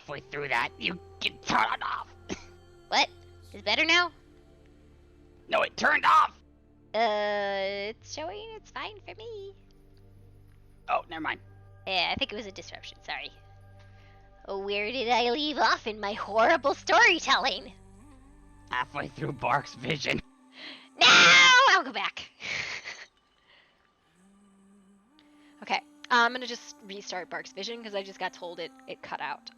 halfway through that, you can turn it off. What? Is it better now? No, it turned off. It's showing it's fine for me. Oh, never mind. Yeah, I think it was a disruption, sorry. Oh, where did I leave off in my horrible storytelling? Halfway through Bark's vision. No! I'll go back. Okay, I'm gonna just restart Bark's vision because I just got told it cut out.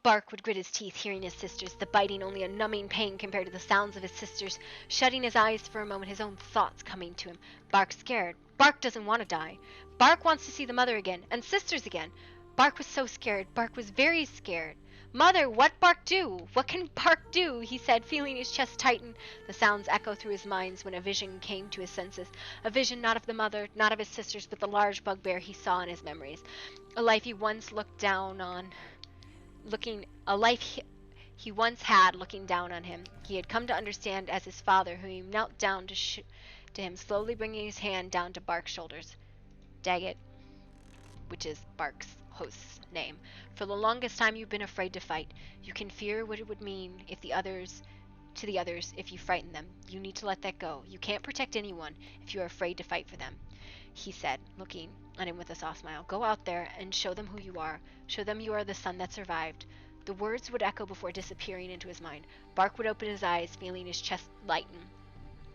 Bark would grit his teeth, hearing his sisters, the biting only a numbing pain compared to the sounds of his sisters. Shutting his eyes for a moment, his own thoughts coming to him. Bark's scared. Bark doesn't want to die. Bark wants to see the mother again, and sisters again. Bark was so scared. Bark was very scared. Mother, what Bark do? What can Bark do? He said, feeling his chest tighten. The sounds echo through his mind when a vision came to his senses. A vision not of the mother, not of his sisters, but the large bugbear he saw in his memories. A life he once looked down on. He once had looking down on him. He had come to understand as his father, who he knelt down to him, slowly bringing his hand down to Bark's shoulders. Daggett, which is Bark's host's name. For the longest time you've been afraid to fight. You can fear what it would mean if the others if you frighten them. You need to let that go. You can't protect anyone if you are afraid to fight for them. He said, looking at him with a soft smile. Go out there and show them who you are. Show them you are the son that survived. The words would echo before disappearing into his mind. Bark would open his eyes, feeling his chest lighten.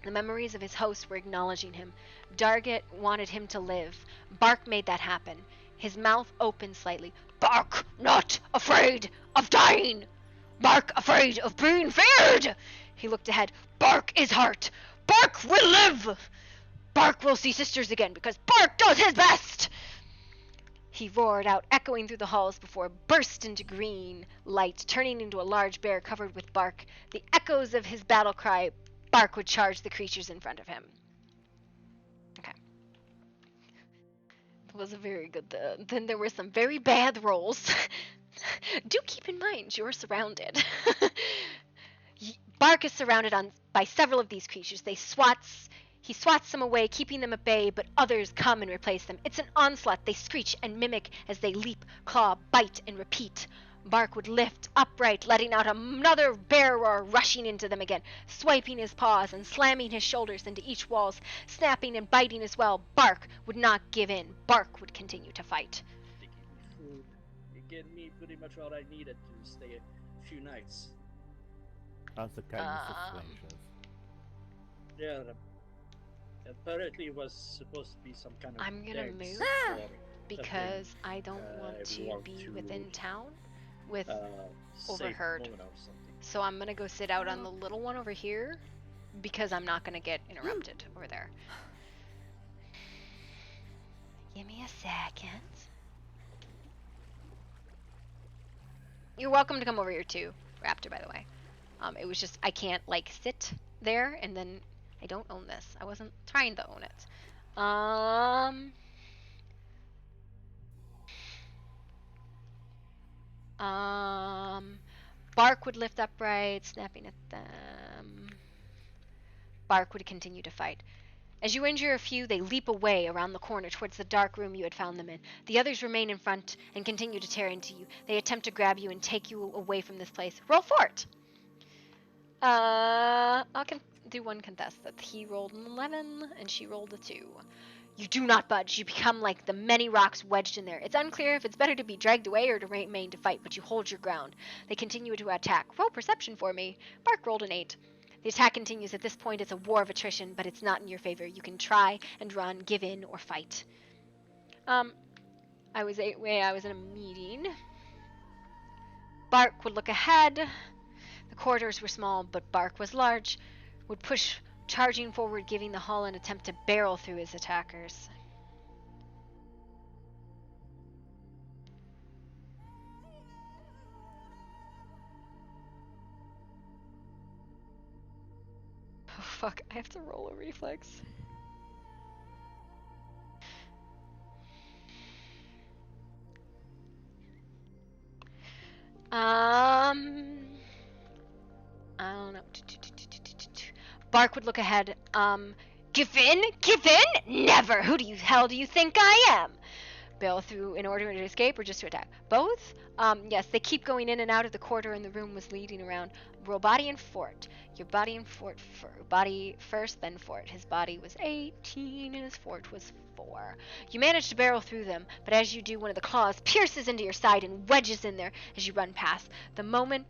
The memories of his host were acknowledging him. Daggett wanted him to live. Bark made that happen. His mouth opened slightly. Bark not afraid of dying. Bark afraid of being feared. He looked ahead. Bark is hurt. Bark will live. Bark will see sisters again because Bark does his best. He roared out, echoing through the halls before burst into green light, turning into a large bear covered with bark. The echoes of his battle cry, Bark would charge the creatures in front of him. Okay. It was a very good, then there were some very bad rolls. Do keep in mind, you're surrounded. Bark is surrounded by several of these creatures. He swats them away, keeping them at bay, but others come and replace them. It's an onslaught. They screech and mimic as they leap, claw, bite, and repeat. Bark would lift upright, letting out another bear roar, rushing into them again, swiping his paws and slamming his shoulders into each walls, snapping and biting as well. Bark would not give in. Bark would continue to fight. They gave me food. They gave me pretty much what I needed to stay a few nights. That's the kindness of strangers. Yeah, apparently it was supposed to be some kind of... I'm gonna move because I don't want to be within town with overheard. So I'm gonna go sit out on the little one over here because I'm not gonna get interrupted over there. Give me a second. You're welcome to come over here too, Raptor, by the way. It was just, I can't, like, sit there, and then I don't own this. I wasn't trying to own it. Bark would lift upright, snapping at them. Bark would continue to fight. As you injure a few, they leap away around the corner towards the dark room you had found them in. The others remain in front and continue to tear into you. They attempt to grab you and take you away from this place. Roll for it! I can do one contest. That he rolled an 11 and she rolled a 2. You do not budge. You become like the many rocks wedged in there. It's unclear if it's better to be dragged away or to remain to fight, but you hold your ground. They continue to attack. Roll perception for me. Bark rolled an 8. The attack continues. At this point, it's a war of attrition, but it's not in your favor. You can try and run, give in, or fight. I was in a meeting. Bark would look ahead. The corridors were small, but Bark was large. Would push, charging forward, giving the hall an attempt to barrel through his attackers. Oh fuck, I have to roll a reflex. I don't know. Bark would look ahead. Give in? Give in? Never! Who the hell do you think I am? Bail through in order to escape or just to attack? Both? Yes, they keep going in and out of the corridor and the room was leading around. Roll body and fort. Your body and fort. Body first, then fort. His body was 18 and his fort was 4. You manage to barrel through them, but as you do, one of the claws pierces into your side and wedges in there as you run past. The moment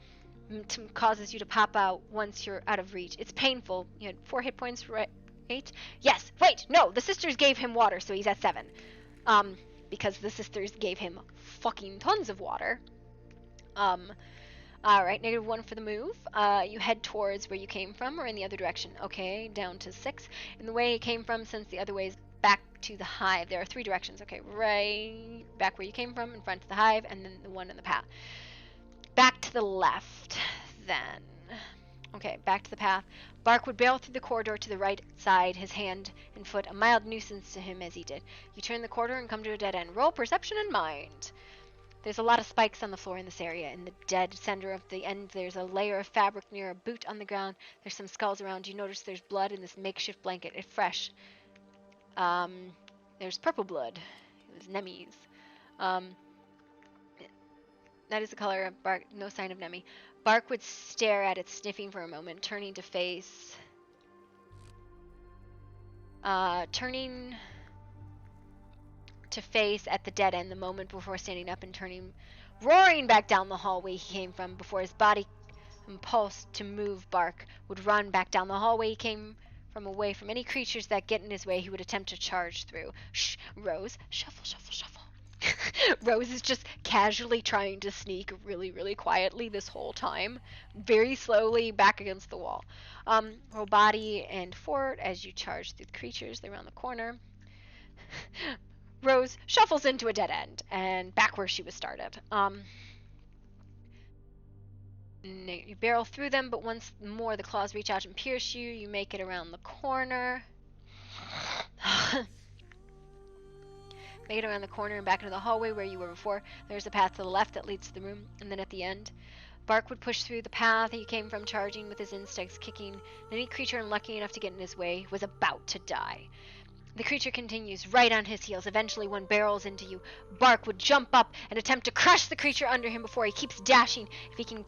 causes you to pop out once you're out of reach. It's painful. You had 4 hit points, right? 8? Yes. Wait, no, the sisters gave him water, so he's at 7. Because the sisters gave him fucking tons of water. Alright, -1 for the move. You head towards where you came from or in the other direction. Okay, down to 6. In the way you came from, since the other way is back to the hive. There are 3 directions. Okay, right back where you came from, in front of the hive, and then the one in the path. Back to the left, then. Okay, back to the path. Bark would bail through the corridor to the right side, his hand and foot a mild nuisance to him as he did. You turn the corridor and come to a dead end. Roll perception and mind. There's a lot of spikes on the floor in this area. In the dead center of the end, there's a layer of fabric near a boot on the ground. There's some skulls around. You notice there's blood in this makeshift blanket. It's fresh. There's purple blood. It was Nemi's. That is the color of Bark. No sign of Nemi. Bark would stare at it, sniffing for a moment, turning to face at the dead end the moment before standing up and turning, roaring back down the hallway he came from. Before his body impulsed to move, Bark would run back down the hallway he came from, away from any creatures that get in his way. He would attempt to charge through. Shh, Rose. Shuffle, shuffle, shuffle. Rose is just casually trying to sneak really, really quietly this whole time. Very slowly back against the wall. Roll body and fort as you charge through the creatures. They're around the corner. Rose shuffles into a dead end and back where she was started. You barrel through them, but once more the claws reach out and pierce you. You make it around the corner. Make it around the corner and back into the hallway where you were before. There's a path to the left that leads to the room, and then at the end, Bark would push through the path he came from, charging with his instincts, kicking. Any creature unlucky enough to get in his way was about to die. The creature continues right on his heels. Eventually, one barrels into you. Bark would jump up and attempt to crush the creature under him before he keeps dashing. If he can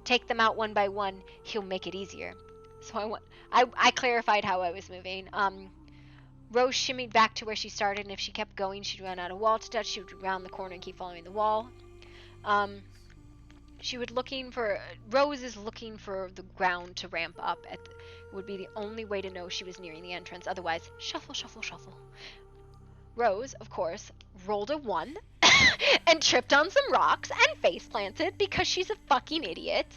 take them out one by one, he'll make it easier. So I clarified how I was moving. Rose shimmied back to where she started, and if she kept going, she'd run out of wall to touch. She would round the corner and keep following the wall. Rose is looking for the ground to ramp up. Would be the only way to know she was nearing the entrance. Otherwise, shuffle, shuffle, shuffle. Rose, of course, rolled a 1 and tripped on some rocks and face planted because she's a fucking idiot.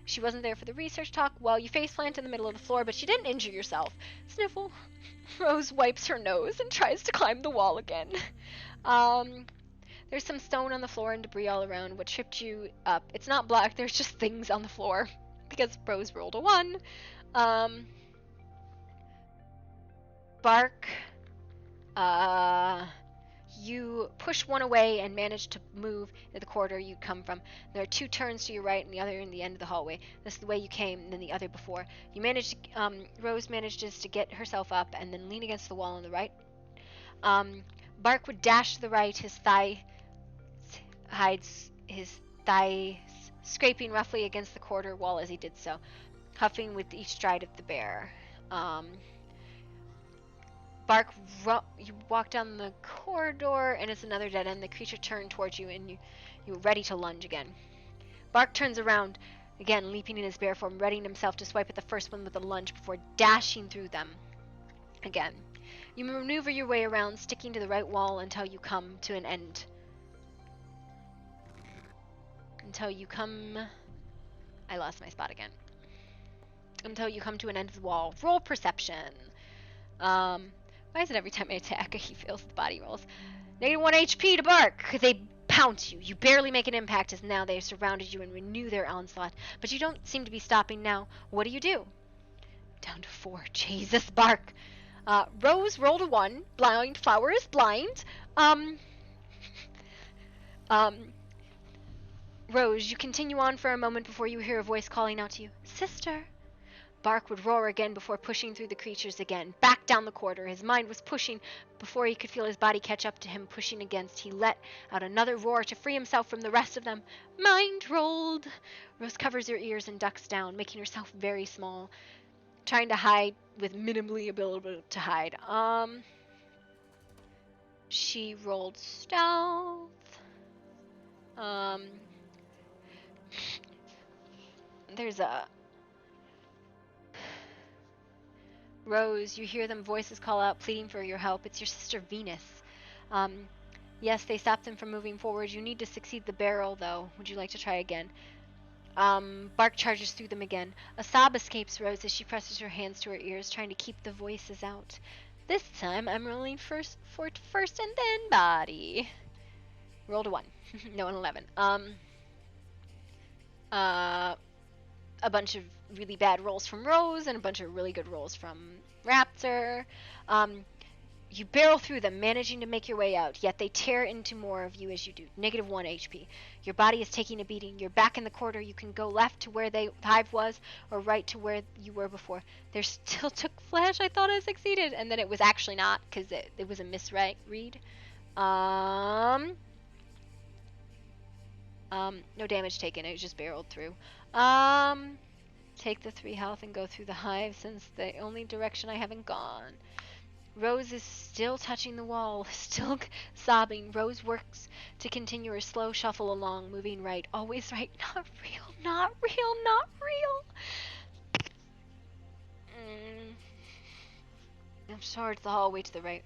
She wasn't there for the research talk. Well, you face plant in the middle of the floor, but you didn't injure yourself. Sniffle. Rose wipes her nose and tries to climb the wall again. There's some stone on the floor and debris all around. What tripped you up? It's not black. There's just things on the floor because Rose rolled a 1. Bark. You push one away and manage to move to the corridor you'd come from. There are 2 turns to your right and the other in the end of the hallway. This is the way you came, and then the other before. Rose manages to get herself up and then lean against the wall on the right. Bark would dash to the right, his thigh scraping roughly against the corridor wall as he did so, huffing with each stride of the bear. Bark, you walk down the corridor, and it's another dead end. The creature turned towards you, and you're ready to lunge again. Bark turns around, again leaping in his bear form, readying himself to swipe at the first one with a lunge before dashing through them again. You maneuver your way around, sticking to the right wall until you come to an end. I lost my spot again. Until you come to an end of the wall. Roll perception. Why is it every time I attack, he feels the body rolls? -1 HP to Bark. They pounce you. You barely make an impact as now they have surrounded you and renew their onslaught. But you don't seem to be stopping now. What do? Down to 4. Jesus, Bark. Rose rolled a 1. Blind flower is blind. Rose, you continue on for a moment before you hear a voice calling out to you. Sister. Bark would roar again before pushing through the creatures again. Back down the corridor. His mind was pushing before he could feel his body catch up to him, pushing against. He let out another roar to free himself from the rest of them. Mind rolled! Rose covers her ears and ducks down, making herself very small, trying to hide with minimally ability to hide. She rolled stealth. There's a Rose, you hear them voices call out, pleading for your help. It's your sister Venus. Yes, they stopped them from moving forward. You need to succeed the barrel, though. Would you like to try again? Bark charges through them again. A sob escapes Rose as she presses her hands to her ears, trying to keep the voices out. This time, I'm rolling first and then body. Rolled a 1. No, an 11. A bunch of really bad rolls from Rose and a bunch of really good rolls from Raptor. You barrel through them, managing to make your way out, yet they tear into more of you as you do. -1 HP. Your body is taking a beating. You're back in the corridor. You can go left to where the hive was, or right to where you were before. There still took flash. I thought I succeeded, and then it was actually not, because it was a misread. No damage taken. It was just barreled through. Take the 3 health and go through the hive, since the only direction I haven't gone. Rose is still touching the wall, still sobbing. Rose works to continue her slow shuffle along, moving right. Always right. Not real, not real, not real. I'm sure it's the hallway to the right.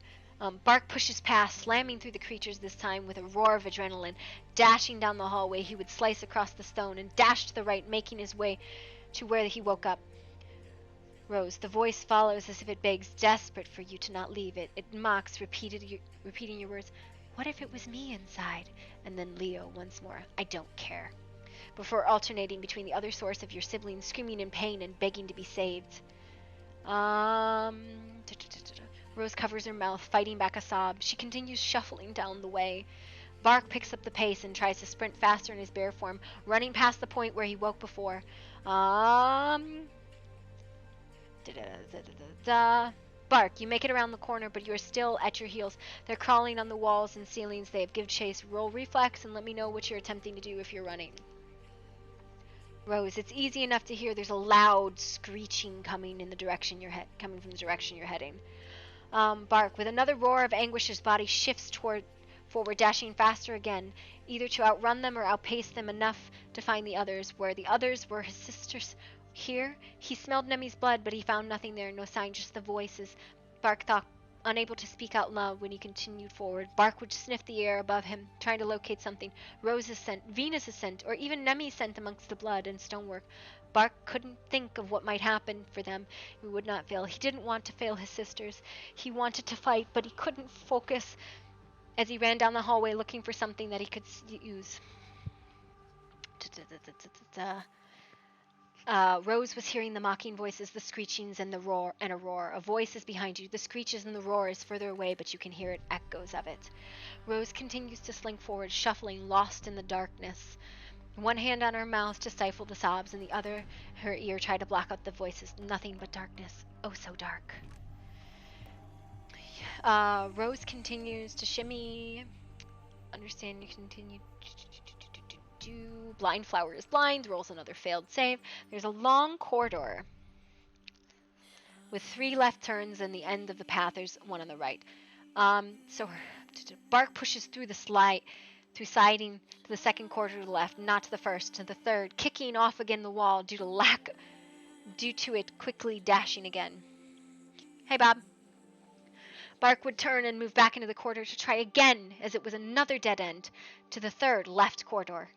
Bark pushes past, slamming through the creatures this time with a roar of adrenaline. Dashing down the hallway, he would slice across the stone and dash to the right, making his way to where he woke up. Rose, the voice follows as if it begs, desperate for you to not leave it. It mocks, repeating your words. What if it was me inside? And then Leo once more. I don't care. Before alternating between the other source of your siblings screaming in pain and begging to be saved. Rose covers her mouth, fighting back a sob. She continues shuffling down the way. Bark picks up the pace and tries to sprint faster in his bear form, running past the point where he woke before. Bark, you make it around the corner, but you are still at your heels. They're crawling on the walls and ceilings. They have give chase. Roll reflex and let me know what you're attempting to do if you're running. Rose, it's easy enough to hear. There's a loud screeching coming from the direction you're heading. Bark, with another roar of anguish, his body shifts forward, dashing faster again, either to outrun them or outpace them enough to find the others. Where the others were his sisters. Here, he smelled Nemi's blood, but he found nothing there, no sign, just the voices. Bark thought, unable to speak out loud when he continued forward. Bark would sniff the air above him, trying to locate something. Rose's scent, Venus's scent, or even Nemi's scent amongst the blood and stonework. Bark couldn't think of what might happen for them. He would not fail. He didn't want to fail his sisters. He wanted to fight, but he couldn't focus as he ran down the hallway looking for something that he could use. Rose was hearing the mocking voices, the screechings, and a roar. A voice is behind you. The screeches and the roar is further away, but you can hear it, echoes of it. Rose continues to slink forward, shuffling, lost in the darkness. One hand on her mouth to stifle the sobs, and the other, her ear, tried to block out the voices. Nothing but darkness. Oh, so dark. Rose continues to shimmy. Understand you continue. Blind flower is blind. Rolls another failed save. There's a long corridor with 3 left turns, and the end of the path there's one on the right. So Bark pushes through siding to the second corridor to the left, not to the first, to the third, kicking off again the wall due to it quickly dashing again. Hey, Bob. Bark would turn and move back into the corridor to try again, as it was another dead end, to the third left corridor.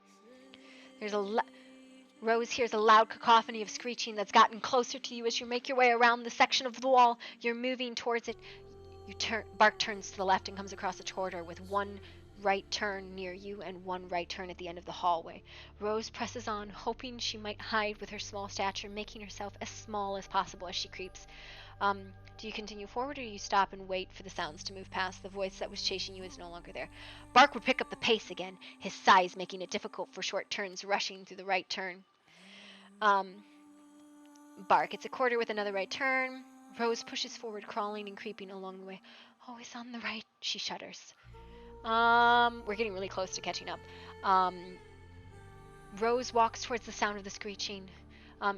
Rose hears a loud cacophony of screeching that's gotten closer to you as you make your way around the section of the wall. You're moving towards it. Bark turns to the left and comes across the corridor with one right turn near you and one right turn at the end of the hallway. Rose presses on, hoping she might hide with her small stature, making herself as small as possible as she creeps. Do you continue forward, or do you stop and wait for the sounds to move past? The voice that was chasing you is no longer there. Bark would pick up the pace again, his size making it difficult for short turns, rushing through the right turn. Bark. It's a quarter with another right turn. Rose pushes forward, crawling and creeping along the way. Always on the right. She shudders. We're getting really close to catching up. Rose walks towards the sound of the screeching.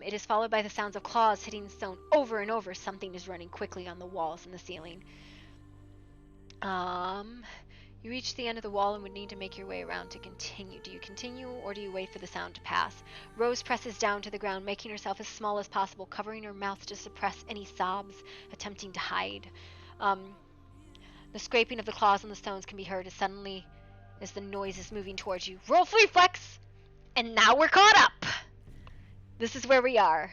It is followed by the sounds of claws hitting stone over and over. Something is running quickly on the walls and the ceiling. You reach the end of the wall and would need to make your way around to continue. Do you continue or do you wait for the sound to pass? Rose presses down to the ground, making herself as small as possible, covering her mouth to suppress any sobs, attempting to hide. The scraping of the claws on the stones can be heard as the noise is moving towards you. Roll reflex! And now we're caught up! This is where we are.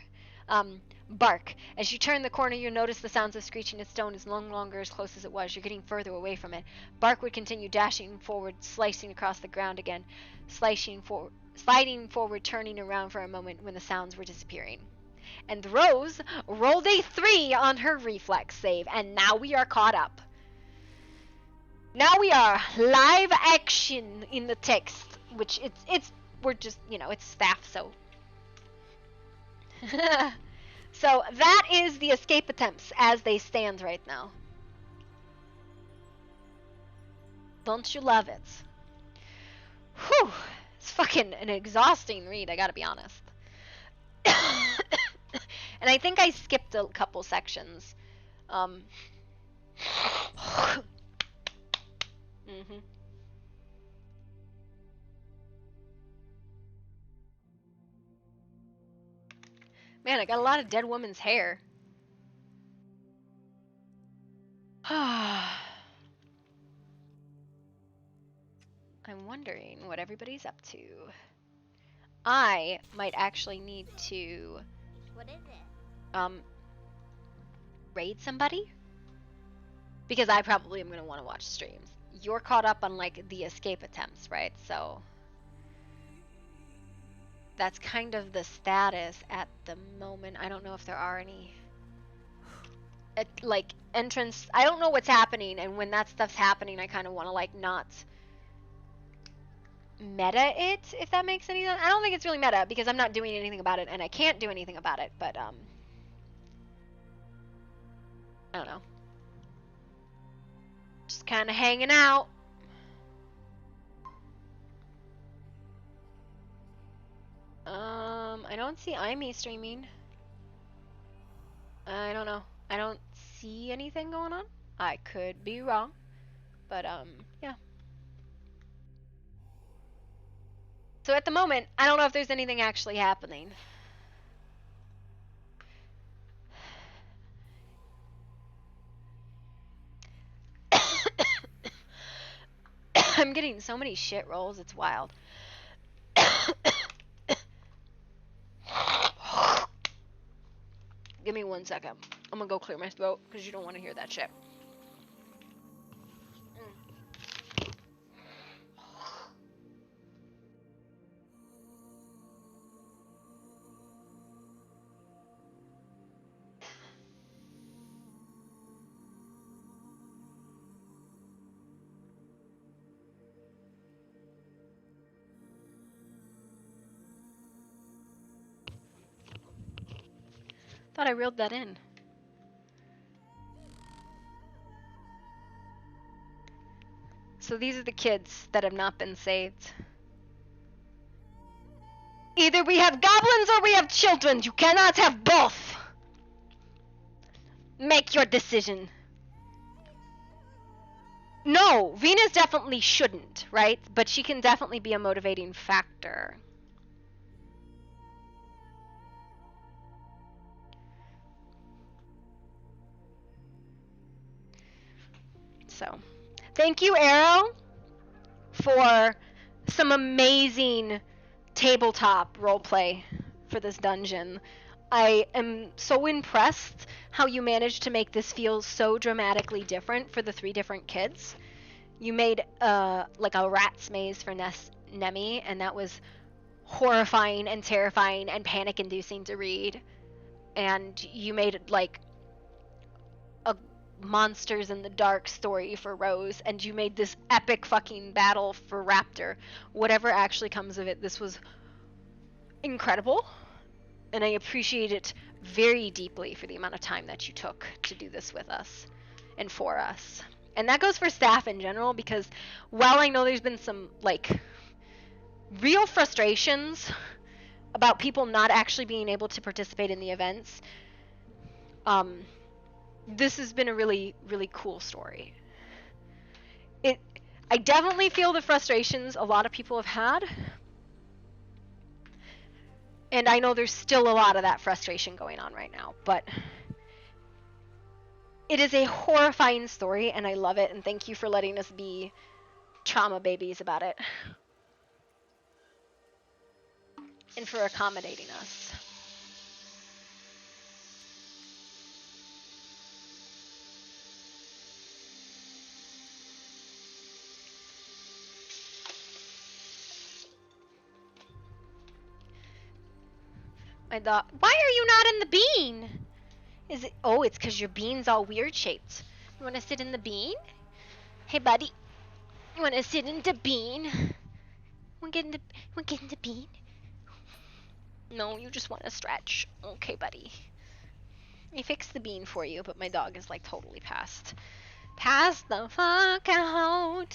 Bark. As you turn the corner, you notice the sounds of screeching at stone is no longer as close as it was. You're getting further away from it. Bark would continue dashing forward, slicing across the ground again, sliding forward, turning around for a moment when the sounds were disappearing. And Rose rolled a 3 on her reflex save, and now we are caught up. Now we are live action in the text, which we're just, it's staff, so. So that is the escape attempts as they stand right now. Don't you love it? Whew. It's fucking an exhausting read, I gotta be honest. And I think I skipped a couple sections. Man, I got a lot of dead woman's hair. I'm wondering what everybody's up to. I might actually need to What is it? raid somebody, because I probably am going to want to watch streams. You're caught up on like the escape attempts, right? So that's kind of the status at the moment. I don't know if there are any like entrance. I don't know what's happening, and when that stuff's happening, I kind of want to like not meta it, if that makes any sense. I don't think it's really meta because I'm not doing anything about it, and I can't do anything about it, but I don't know. Just kind of hanging out. I don't see Imi streaming. I don't know. I don't see anything going on. I could be wrong, but yeah. So at the moment, I don't know if there's anything actually happening. I'm getting so many shit rolls, it's wild. Give me 1 second. I'm gonna go clear my throat because you don't want to hear that shit. Thought I reeled that in. So these are the kids that have not been saved. Either we have goblins or we have children. You cannot have both. Make your decision. No, Venus definitely shouldn't, right? But she can definitely be a motivating factor. So, thank you, Arrow, for some amazing tabletop roleplay for this dungeon. I am so impressed how you managed to make this feel so dramatically different for the 3 different kids. You made like a rat's maze for Nemi, and that was horrifying and terrifying and panic-inducing to read. And you made like a monsters in the dark story for Rose, and you made this epic fucking battle for Raptor. Whatever actually comes of it, this was incredible, and I appreciate it very deeply for the amount of time that you took to do this with us and for us. And that goes for staff in general, because while I know there's been some, like, real frustrations about people not actually being able to participate in the events, this has been a really, really cool story. I definitely feel the frustrations a lot of people have had. And I know there's still a lot of that frustration going on right now, but it is a horrifying story, and I love it, and thank you for letting us be trauma babies about it. And for accommodating us. My dog. Why are you not in the bean? Is it? Oh, it's because your bean's all weird shaped. You want to sit in the bean? Hey, buddy. You want to sit in the bean? Want to get in the bean? No, you just want to stretch. Okay, buddy. I fixed the bean for you, but my dog is like totally passed. Passed the fuck out.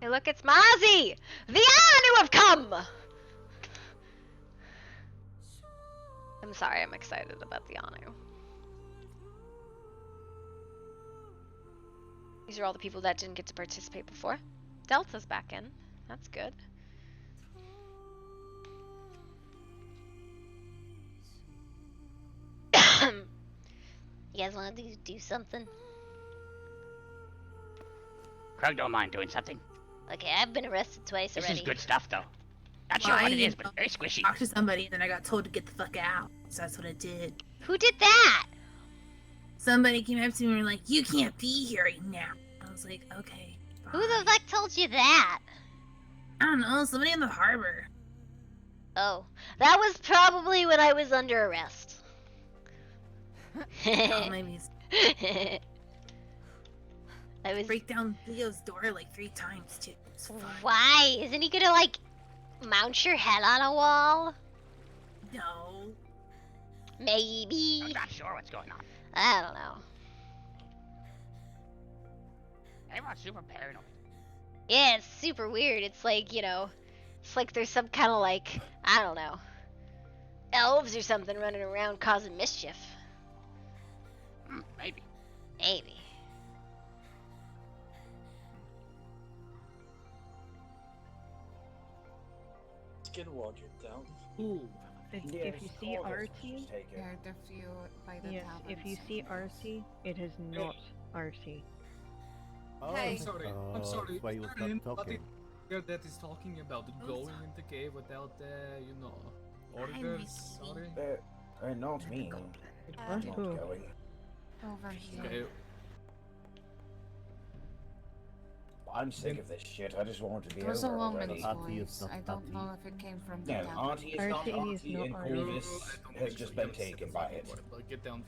Hey, look, it's Mozzie! The Anu have come! I'm sorry, I'm excited about the Anu. These are all the people that didn't get to participate before. Delta's back in. That's good. You guys want to do something? Krug don't mind doing something. Okay, I've been arrested twice This already. is good stuff, though. Not sure what it is, but very squishy. Talked to somebody and then I got told to get the fuck out. So that's what I did. Who did that? Somebody came up to me and were like, "You can't be here right now." I was like, "Okay." Who the bye." fuck told you that? I don't know. Somebody in the harbor. Oh, that was probably when I was under arrest. Oh, maybe I was. break down Leo's door like 3 times too. It's fun. Why? Isn't he gonna like mount your head on a wall? No. Maybe. I'm not sure what's going on. I don't know. Everyone's super paranoid. Yeah, it's super weird. It's like, you know, it's like there's some kind of like, I don't know, elves or something running around causing mischief. Maybe. Maybe. Skinwalker down. Ooh. If you see RT, yes, if you see RT, it is not RT. Oh, Hey. I'm sorry. Why you Is was there not anybody talking? here that is talking about going into cave without, orders? Sorry. Not me. I'm not Who? going. Over here. Okay. I'm sick of this shit. I just want it to be It was a over woman's already. voice. I don't know if it came from the No, captain. Auntie is not RT is Auntie, not and RT. Corvus has just been taken by it. Get down.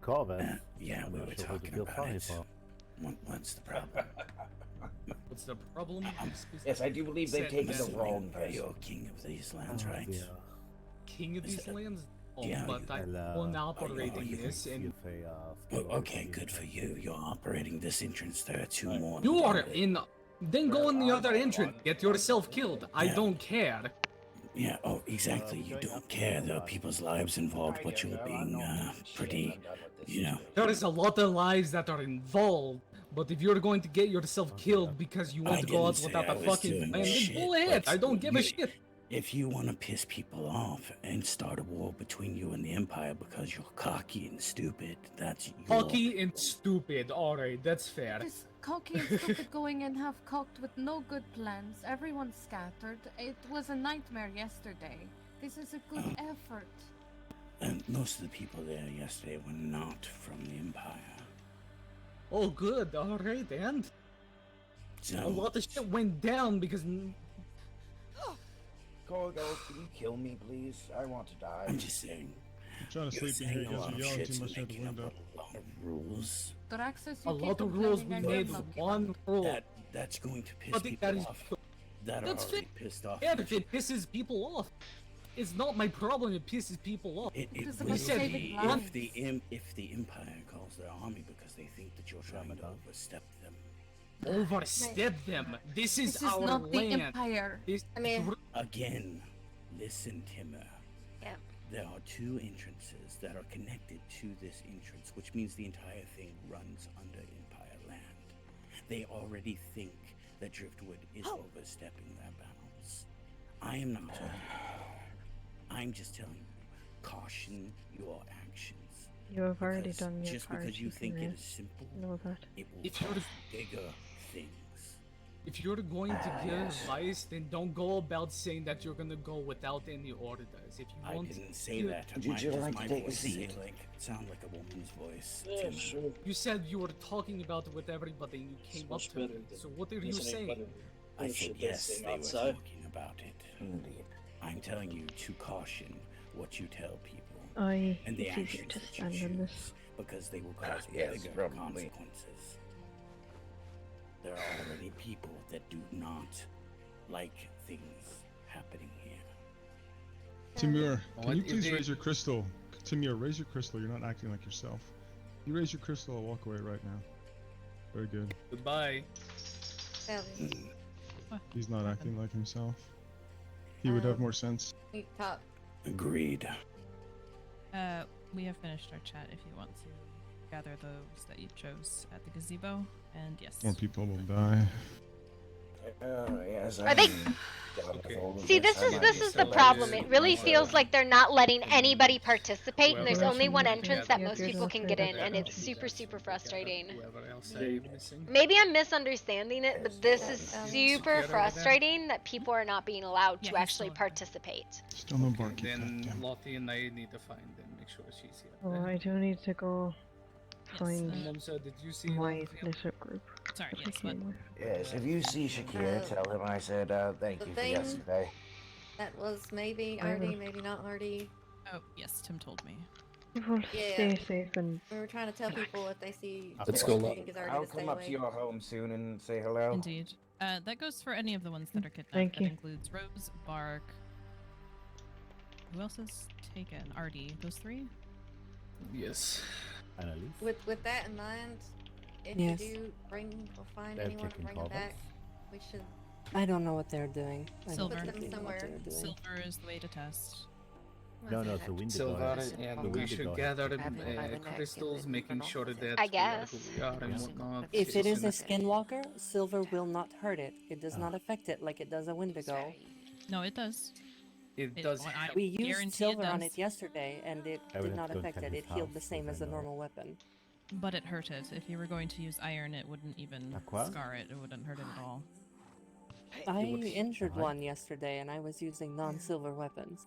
Corvus. Yeah, we Not were sure who to talking feel about sorry it. for. What's the problem? What's the problem? Yes, I do believe they've taken the Said wrong person. You're king of these lands, Oh, right? dear. King of these lands? Oh, Yeah, but I'm Hello. operating you this, and Okay, good for you. You're operating this entrance. There are 2 more. you are in. Then go in the other entrance. Get yourself killed. I Yeah. don't care. Yeah, oh, exactly. You don't care. There are people's lives involved, but you're being, pretty, There is a lot of lives that are involved. But if you're going to get yourself killed because you want I to go out didn't say without I a was fucking doing plan, then shit, go ahead. but I don't give a you- shit. If you want to piss people off and start a war between you and the Empire because you're cocky and stupid, that's your... Cocky and stupid. Alright, that's fair. This cocky and stupid going in half-cocked with no good plans. Everyone scattered. It was a nightmare yesterday. This is a good effort. And most of the people there yesterday were not from the Empire. Oh, good. Alright, and? So, a lot of shit went down because... Corgo, can you kill me, please? I want to die. I'm just saying. I'm trying to sleep in here because you're yelling too much out the window. A lot of rules. A lot of rules we made one rule. That's going to piss people off. That are already pissed off. Yeah, if it pisses people off. It's not my problem it pisses people off. It will be if the Empire calls their army because they think that you're trying to overstep them. Overstep them. This is our not land. The Empire. Again, listen, Timur. Yeah. There are two entrances that are connected to this entrance, which means the entire thing runs under Empire land. They already think that Driftwood is overstepping their bounds. I am not telling you. I'm just telling you, caution your actions. You have already done your just part. Because you think it is simple, know that. it will cause bigger things. If you're going to give advice, then don't go about saying that you're gonna go without any orders. If you want, I didn't say that. Would you like to take a seat? Sound like a woman's voice. Yeah, sure. You said you were talking about it with everybody and you came up to it. So what are you saying? I said yes, they were outside. talking about it. Indeed. I'm telling you to caution what you tell people. And the it's easier actions to that stand you on this. choose, because they will cause yes, bigger probably. consequences. There are already people that do not like things happening here. Timur, can What you if please they- raise your crystal? Timur, raise your crystal. You're not acting like yourself. You raise your crystal, I'll walk away right now. Very good. Goodbye. He's not acting like himself. He would have more sense. Top. Agreed. We have finished our chat if you want to gather those that you chose at the gazebo, and yes. More people will die. Yes, Are they? See, this is the problem. It really feels like they're not letting anybody participate, and there's only one entrance that most people can get in, and it's super, super frustrating. Maybe I'm misunderstanding it, but this is super frustrating that people are not being allowed to actually participate. Still no barkeep. Then Lottie and I need to find and make sure she's here. Oh, I do need to go find Mom said, did you see my leadership group. Sorry, yes, what? Yes, if you see Shakir, tell him I said thank you for yesterday. That was maybe Artie, maybe not Artie. Oh, yes, Tim told me. People Yeah. stay safe and We were trying to tell people if they see. Let's go, I think is Artie I'll to stay come up away. to your home soon and say hello. Indeed. That goes for any of the ones that are kidnapped. Thank that you. includes Rose, Bark. Who else has taken? Artie. Those three? Yes. Annalise? With that in mind, if Yes. you do bring or find They're anyone, kicking bring them carbons. back. We should I don't know what they're doing. I don't Silver. know Put them what somewhere. they're doing. Silver is the way to test. No, no, the window. Silver, guys. and The we window should guys. gather Have it by the neck, crystals, give it making to sure them. that I we are guess. who we are and whatnot. If it is a Yes. skinwalker, silver will not hurt it. It does not affect it like it does a Wendigo. No, it does. It does. well, I We used guarantee silver it on does, it yesterday, and it I would did have not to go affect check it. his It healed house the same because as a I know. normal weapon. but it hurt it. If you were going to use iron, it wouldn't even Aqua? scar it. It wouldn't hurt it at all. I would- injured Uh-huh. one yesterday, and I was using non-silver weapons.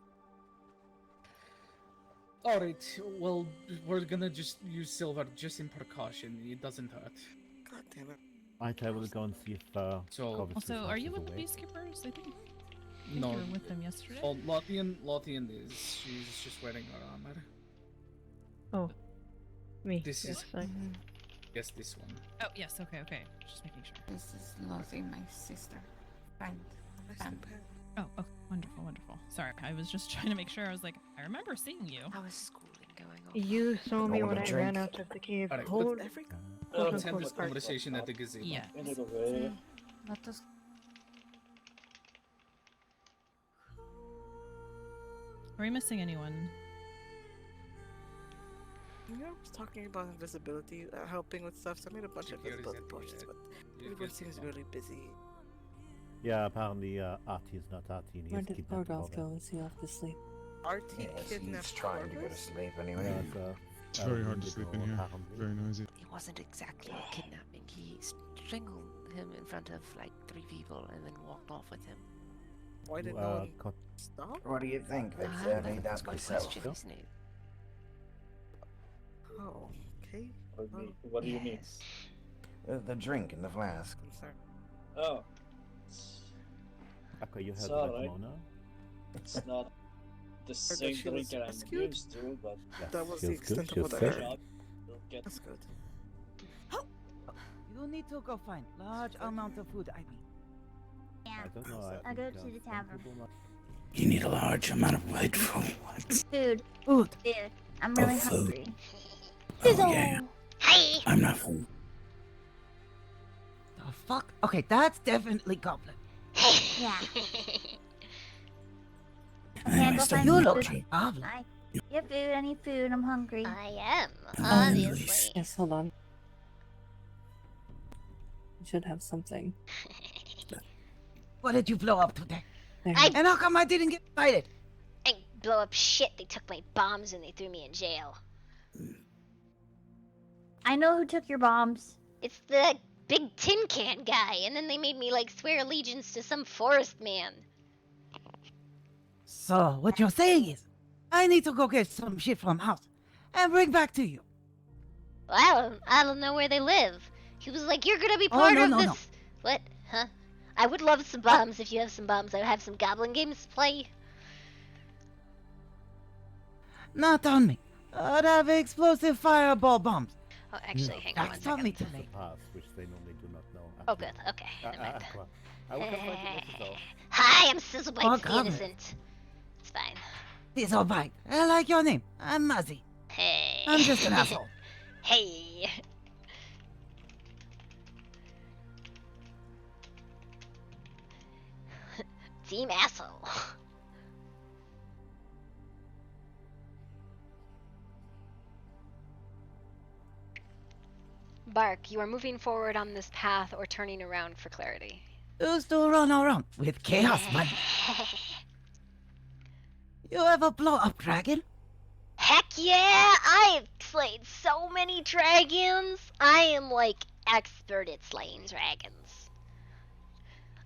Alright, well, we're gonna just use silver just in precaution. It doesn't hurt. God damn it. Might I will go and see if So- Corvus Also, is are you out with of the way. peacekeepers? I think No. you were with them yesterday. Oh, Lothian is. She's just wearing her armor. oh, me. This yes, is- I, Yes, this one. Oh, yes, okay. Just making sure. This is Lottie, my sister. Friend. Oh, wonderful. Sorry, I was just trying to make sure. I was like, I remember seeing you. How is schooling going on? you saw me Don't when wanna I drink? ran out of the cave. Alright, Hold. Let's Quote, have this unquote, conversation at the gazebo. Yeah. Send it away. Let us. Are we missing anyone? Yeah, I was talking about invisibility, helping with stuff, so I made a bunch of Security invisibility is potions, at but the, everyone seems really busy. Yeah, apparently Artie is not Artie, and he Where has did kidnapped Thorgoth Robin. go? Is he off to sleep? RT Yes, kidnapped he's trying to go to Corvus? sleep anyway. Yeah, so, It's very hard to wounded sleep girl, in here. apparently. Very noisy. It wasn't exactly a kidnapping. He strangled him in front of like 3 people and then walked off with him. Why did You, no one got- stop? What do you think? They've Ah, surveyed that's that a good myself. question, isn't it? Oh, okay. What do you mean? Yes. The drink in the flask. I'm sorry. Oh, Okay, you It's heard all that, right. Mona? it's not the that same she was drink that I'm rescued? used to, but That was Feels the extent good, of what I feels heard. job will get That's good. You need to go find large amount of food, I mean. Yeah. I don't know. I'll go think, to the some tavern. people might- You need a large amount of white food. Food. Food. Food. I'm really Oh, food. hungry. Oh, yeah. Hey! I'm not full. The fuck? Okay, that's definitely goblin. Yeah. Anyway, Okay, go stop find You some look food. like goblin. I get food. I need food. I'm hungry. I am, Hungry. obviously. Yes, hold on. You should have something. What did you blow up today? There. I- And how come I didn't get invited? I blow up shit. They took my bombs and they threw me in jail. I know who took your bombs. It's the big tin can guy, and then they made me like swear allegiance to some forest man. So, what you're saying is, I need to go get some shit from house and bring back to you. Well, I don't know where they live. He was like, "You're gonna be Oh, part no, of no, this." no. What? Huh? I would love some bombs if you have some bombs. I have some goblin games to play. Not on me. I'd have explosive fireball bombs. Oh, actually, hang on one That's taught second. me to The make. path, which they normally do not know. Oh, good. Okay. Never mind. Aqua. I would have liked it myself. Hi, I'm SizzleBite Oh, the goblin. Innocent. It's fine. SizzleBite. I like your name. I'm Muzzy. Hey. I'm just an asshole. Hey. Team asshole. Bark, you are moving forward on this path or turning around for clarity. Used to run around with chaos money. You ever blow up dragon? Heck yeah! I've slayed so many dragons! I am like expert at slaying dragons.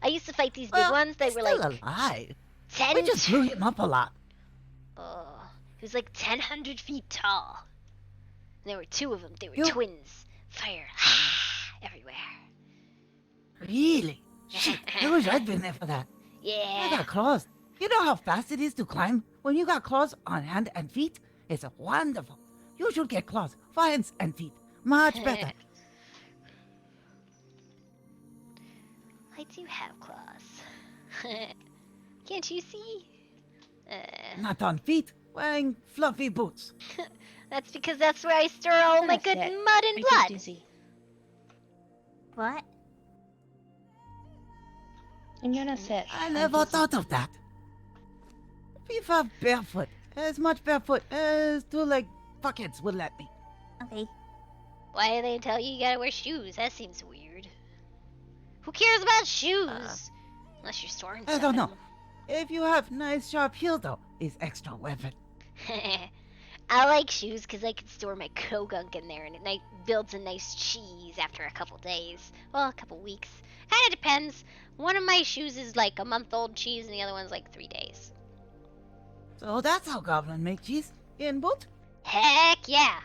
I used to fight these big Well, ones. They he's were still like alive. 10. We just blew him up a lot. Oh, he was like 1,000 feet tall. And there were 2 of them. They were You- twins. Fire everywhere. Really? Shit, I wish I'd been there for that. I Yeah. got claws. You know how fast it is to climb? When you got claws on hand and feet? It's wonderful. You should get claws for hands and feet. Much better. I do have claws. Can't you see? Not on feet, wearing fluffy boots. That's because that's where I store all my good mud and blood. What? I'm gonna sit. I never thought of that. If I'm barefoot, as much barefoot as 2-leg buckets would let me. Okay. Why do they tell you gotta wear shoes? That seems weird. Who cares about shoes? Unless you're storing I stuff don't in know. If you have nice sharp heel though, is extra weapon. them. I like shoes because I can store my Kogunk in there and it builds a nice cheese after a couple days. Well, a couple weeks. Kinda depends. One of my shoes is like a month-old cheese and the other one's like 3 days. So that's how goblin make cheese in boot. Heck yeah!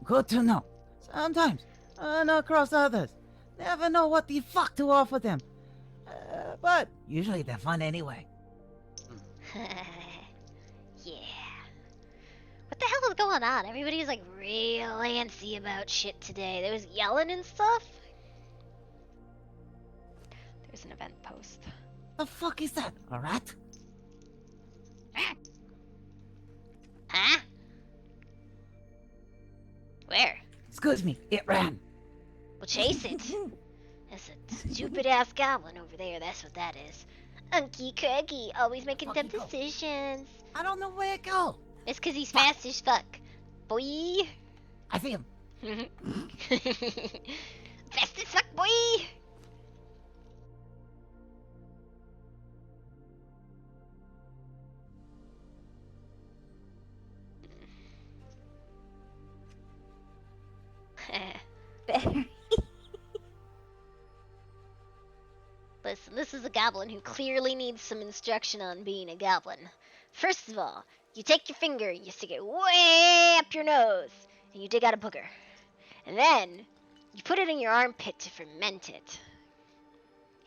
Good to know. Sometimes, run across others. Never know what the fuck to offer them. But usually they're fun anyway. Yeah. What the hell is going on? Everybody's like real antsy about shit today. There was yelling and stuff. There's an event post. The fuck is that? A rat? Huh? Where? Excuse me, it ran. Well, chase it. That's a stupid ass goblin over there. That's what that is. Unky Craigie, always making dumb decisions. I don't know where it go. It's 'cause he's fast as fuck. Boy. I see him. Fast as fuck, boy. berry. Listen, this is a goblin who clearly needs some instruction on being a goblin. First of all, you take your finger and you stick it way up your nose, and you dig out a booger. And then, you put it in your armpit to ferment it.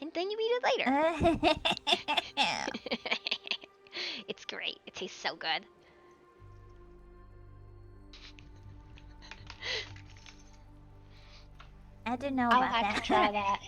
And then you eat it later. It's great. It tastes so good. I don't know I'll about have that. to try that.